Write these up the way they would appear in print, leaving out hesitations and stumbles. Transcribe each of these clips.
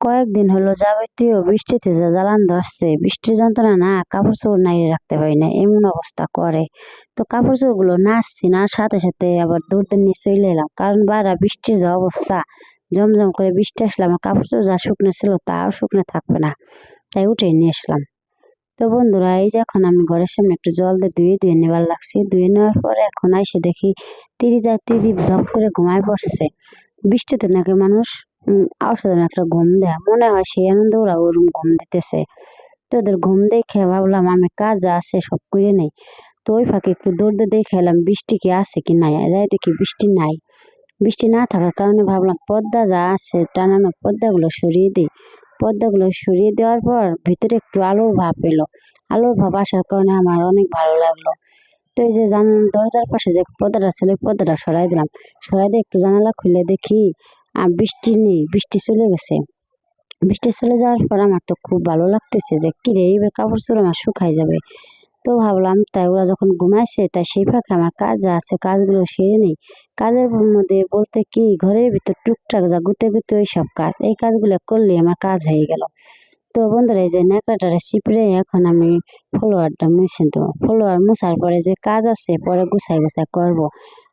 কয়েকদিন হলো যাবতীয় বৃষ্টিতে যা জ্বালান ধরছে, বৃষ্টির যন্ত্রণা না কাপড় চোপড় নাইড়ে রাখতে পারি না, এমন অবস্থা করে। তো কাপড় চোপড়গুলো নাড়ছি, না সাথে সাথে আবার দৌড় নিয়ে চলে এলাম, কারণ বাইরে বৃষ্টির যে অবস্থা, জমজম করে বৃষ্টি আসলে আমার কাপড় চোপড় যা শুকনো ছিল তাও শুকনো থাকবে না, তাই উঠে নিয়ে আসলাম। তো বন্ধুরা, এই যে এখন আমি ঘরের সামনে একটু জল দিয়ে ধুয়ে নেবার লাগছি। ধুয়ে নেওয়ার পরে এখন এসে দেখি তিদি ধপ করে ঘুমায় পড়ছে। বৃষ্টিতে নাকি মানুষ অসাধারণ একটা ঘুম দেয়, মনে হয় সেই আনন্দে ওরা ওরকম ঘুম দিতেছে। তো ওদের ঘুম দেখে ভাবলাম আমি কাজ আছে সব করে নেই। তো ওই ফাঁকে একটু দৌড় দিয়ে দেখে এলাম বৃষ্টি কি আছে কি নাই। আর দেখি বৃষ্টি নাই। বৃষ্টি না থাকার কারণে ভাবলাম পর্দা যা আছে টানানো পর্দাগুলো সরিয়ে দিই। পর্দাগুলো সরিয়ে দেওয়ার পর ভিতরে একটু আলোর ভাব এলো। আলোর ভাব আসার কারণে আমার অনেক ভালো লাগলো। তো এই যে দরজার পাশে যে পর্দাটা ছিল ওই পর্দাটা সরাই দিলাম। সরাই দিয়ে একটু জানালা খুলে দেখি বৃষ্টি নেই, বৃষ্টি চলে গেছে। বৃষ্টি চলে যাওয়ার পর আমার তো খুব ভালো লাগতেছে যে কিরে এইবার কাপড় চোপড় আমার শুকাই যাবে। তো ভাবলাম তাই ওরা যখন ঘুমাইছে তাই সেই ফাঁকে আমার কাজ আছে কাজগুলো সেরে নেই। কাজের মধ্যে বলতে কি ঘরের ভিতর টুকটাক যা গুতে ওই সব কাজ, এই কাজগুলো করলে আমার কাজ হয়ে গেল। তো বন্ধুরা, এই যে ন্যাকড়াটা চিপড়ে এখন আমি ফ্লোয়ারটা মুছে দেবো। ফ্লোয়ার মুছার পরে যে কাজ আছে পরে গুছাই করবো।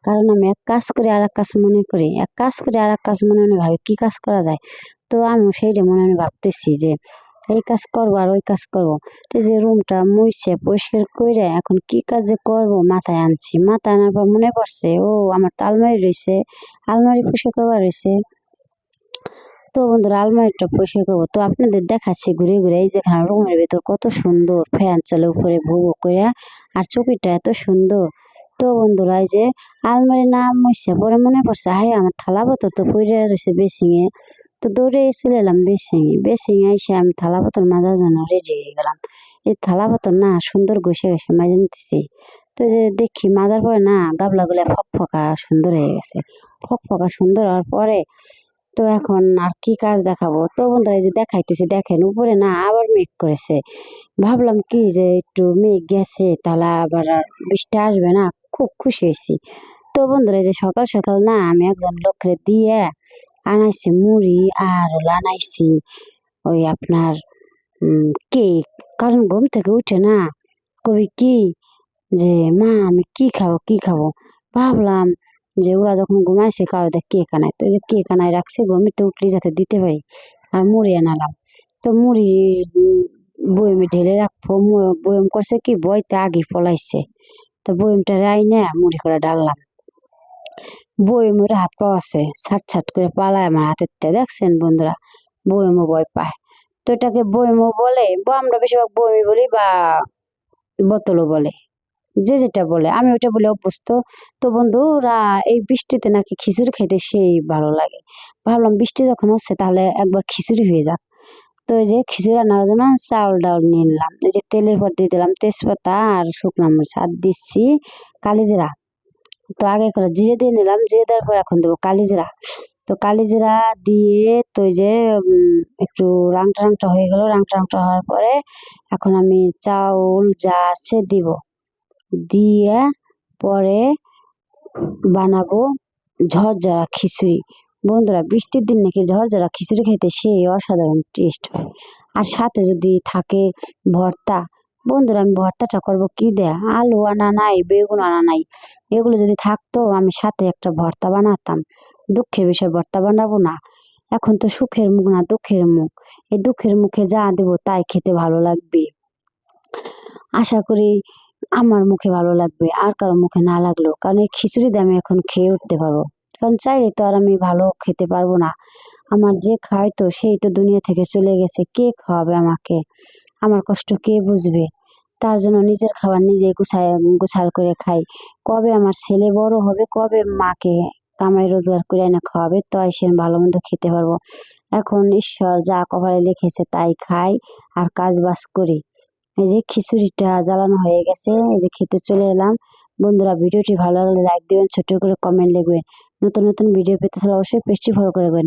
কারণ আমি এক কাজ করে আর এক কাজ মনে করি, এক কাজ করে আর এক কাজ মনে মনে ভাবি কি কাজ করা যায়। তো আমি সেইটা মনে মনে ভাবতেছি যে এই কাজ করবো আর ওই কাজ করবো। তো যে রুমটা মুছে পরিষ্কার করে এখন কি কাজ যে করবো মাথায় আনছি। মাথায় আনার পর মনে পড়ছে ও আমার তো আলমারি রয়েছে, আলমারি পরিষ্কার করবার রয়েছে। তো বন্ধুরা, আলমারিটা পরিষ্কার করবো। তো আপনাদের দেখাচ্ছি ঘুরে ঘুরে, এই যেখানে রুমের ভেতর কত সুন্দর ফ্যান চলে উপরে ভো ভো করে, আর চৌকিটা এত সুন্দর। তো বন্ধুরা, এই যে আলমারি না মুছছে পরে মনে পড়ছে হাই আমার থালা বোতল তো পড়ে রয়েছে বেসিংয়ে। তো দৌড়ে চলে এলাম বেসিংয়ে এসে আমি থালা বোতল মাজার জন্য রেডি হয়ে গেলাম। এই থালা বোতল না সুন্দর ঘষে ঘষে মাজে নিতেছি। তো যে দেখি মাজার পরে না গাবলাগুলো ফকফকা সুন্দর হয়ে গেছে। ফকফকা সুন্দর হওয়ার পরে তো এখন আর কি কাজ দেখাবো। তো বন্ধুরা, এই যে দেখাইতেছি দেখেন উপরে না আবার মেঘ করেছে। ভাবলাম কি যে একটু মেঘ গেছে তাহলে আবার আর বৃষ্টি আসবে না, খুব খুশি হয়েছি। তো বন্ধুরা, এই যে সকাল সকাল না আমি একজন লোকরে দিয়ে আনাইছি মুড়ি আর হলো আনাইছি ওই আপনার কেক। কারণ ঘুম থেকে উঠে না কবি কি যে মা আমি কি খাবো। ভাবলাম যে ওরা যখন ঘুমাইছে কারোদের কেক আনায়, তো এই যে কেক আনায় রাখছি ঘুমিতে উঠলে যাতে দিতে পারি। আর মুড়ি আনালাম। তো মুড়ি বয়মে ঢেলে রাখবো। বয়ম করছে কি বইতে আগে পলাইছে। তো বয়মটা রাইনে মুড়ি করে ডাললাম। বয়মের হাত পাওয়া আছে, ছাট করে পালায় আমার হাতের তে দেখছেন বন্ধুরা। বয়মও ভয় পায়। তো এটাকে বয়মও বলে, আমরা বেশিরভাগ বয়মি বলি বা বোতলও বলে, যে যেটা বলে, আমি ওইটা বলে অভ্যস্ত। তো বন্ধুরা, এই বৃষ্টিতে নাকি খিচুড়ি খেতে সেই ভালো লাগে। ভাবলাম বৃষ্টি যখন হচ্ছে তাহলে একবার খিচুড়ি হয়ে যাক। তো এই যে খিচুড়ি রান্নার জন্য চাউল ডাউল নিয়ে নিলাম। এই যে তেলের পর দিয়ে দিলাম তেজপাতা আর শুকনো মরিচ, আর দিচ্ছি কালিজিরা। তো আগে করে জিরে দিয়ে নিলাম, জিরে দেওয়ার পর এখন দেবো কালিজিরা। তো কালিজিরা দিয়ে তো এই যে একটু রাংটা হয়ে গেল। রাংটা হওয়ার পরে এখন আমি চাউল যা আছে দিব, দিয়ে পরে বানাবো ঝরঝরা খিচুড়ি। বন্ধুরা, বৃষ্টির দিন নাকি ঝরঝরা খিচুড়ি খেতে সেই অসাধারণ টেস্ট হয়। আর সাথে যদি থাকে ভর্তা। বন্ধুরা, আমি ভর্তাটা করবো কি দেয়া, আলু আনা নাই, বেগুন আনা নাই। এগুলো যদি থাকতো আমি সাথে একটা ভর্তা বানাতাম। দুঃখের বিষয় ভর্তা বানাবো না। এখন তো সুখের মুখ না দুঃখের মুখ। এই দুঃখের মুখে যা দেবো তাই খেতে ভালো লাগবে। আশা করি আমার মুখে ভালো লাগবে, আর কারো মুখে না লাগলো। কারণ এই খিচুড়ি দিয়ে আমি এখন খেয়ে উঠতে পারবো। কারণ চাইলে তো আর আমি ভালো খেতে পারবো না। আমার যে খায় তো সেই তো দুনিয়া থেকে চলে গেছে, কে খাওয়াবে আমাকে, আমার কষ্ট কে বুঝবে। তার জন্য নিজের খাবার নিজেই গুছাল করে খাই। কবে আমার ছেলে বড় হবে, কবে মাকে কামাই রোজগার করে এনে খাওয়াবে, তাই সে ভালো মন্দ খেতে পারবো। এখন ঈশ্বর যা কপালে লিখেছে তাই খাই আর কাজ বাজ করি। এই যে খিচুড়িটা জ্বালানো হয়ে গেছে, এই যে খেতে চলে এলাম। বন্ধুরা, ভিডিওটি ভালো লাগলে লাইক দিবেন, ছোট করে কমেন্ট লিখবেন। নতুন ভিডিও পেতে অবশ্যই পেজটি ফলো করে রাখবেন।